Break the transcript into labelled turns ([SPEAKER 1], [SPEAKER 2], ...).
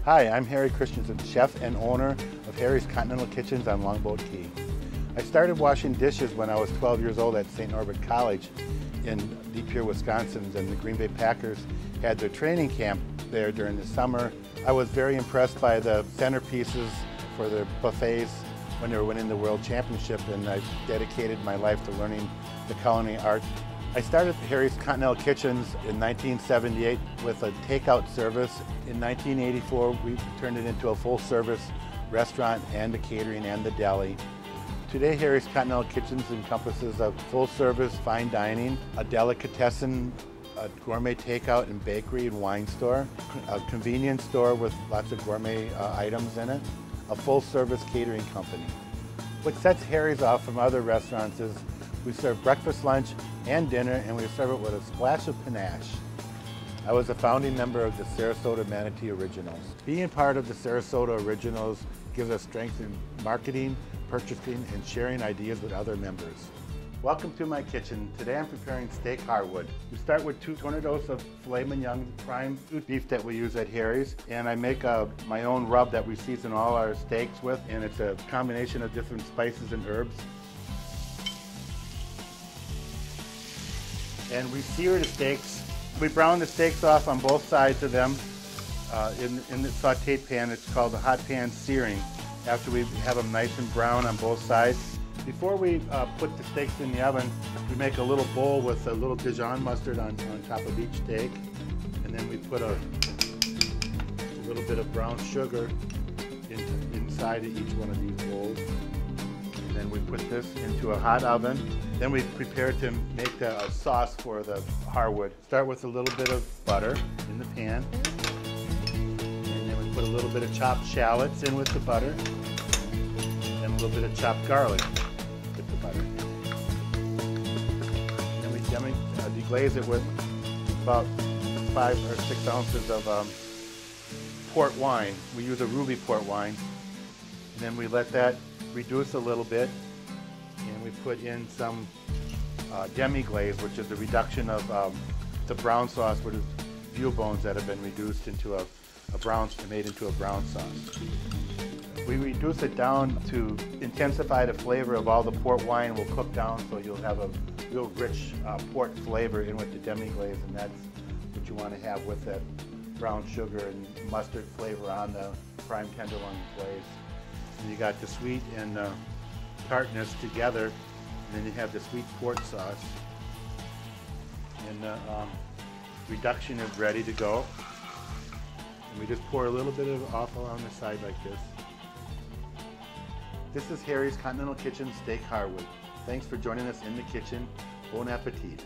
[SPEAKER 1] Hi, I'm Harry Christensen, chef and owner of Harry's Continental Kitchens on Longboat Key. I started washing dishes when I was 12 years old at St. Norbert College in Deep Pier, Wisconsin, and the Green Bay Packers had their training camp there during the summer. I was very impressed by the centerpieces for their buffets when they were winning the World Championship, and I dedicated my life to learning the culinary art. I started Harry's Continental Kitchens in 1978 with a takeout service. In 1984, we turned it into a full-service restaurant and the catering and the deli. Today, Harry's Continental Kitchens encompasses a full-service fine dining, a delicatessen, a gourmet takeout and bakery and wine store, a convenience store with lots of gourmet items in it, a full-service catering company. What sets Harry's off from other restaurants is we serve breakfast, lunch, and dinner, and we serve it with a splash of panache. I was a founding member of the Sarasota-Manatee Originals. Being part of the Sarasota Originals gives us strength in marketing, purchasing, and sharing ideas with other members. Welcome to my kitchen. Today I'm preparing steak Harwood. We start with 2 tornadoes of filet mignon prime beef that we use at Harry's, and I make my own rub that we season all our steaks with, and it's a combination of different spices and herbs. And we sear the steaks. We brown the steaks off on both sides of them in the sauteed pan. It's called the hot pan searing. After we have them nice and brown on both sides. Before we put the steaks in the oven, we make a little bowl with a little Dijon mustard on top of each steak. And then we put a little bit of brown sugar inside of each one of these bowls. And then we put this into a hot oven. Then we prepare to make a sauce for the Harwood. Start with a little bit of butter in the pan. And then we put a little bit of chopped shallots in with the butter. And a little bit of chopped garlic with the butter. And then we deglaze it with about 5 or 6 ounces of port wine. We use a ruby port wine. And then we let that reduce a little bit. And we put in some demi-glaze, which is the reduction of the brown sauce, which is veal bones that have been reduced into made into a brown sauce. We reduce it down to intensify the flavor of all the port wine. Will cook down, so you'll have a real rich port flavor in with the demi-glaze, and that's what you want to have with that brown sugar and mustard flavor on the prime tenderloin glaze. And you got the sweet and tartness together, and then you have the sweet port sauce, and the reduction is ready to go. And we just pour a little bit of off along the side like this. This is Harry's Continental Kitchen Steak Harwood. Thanks for joining us in the kitchen. Bon appetit.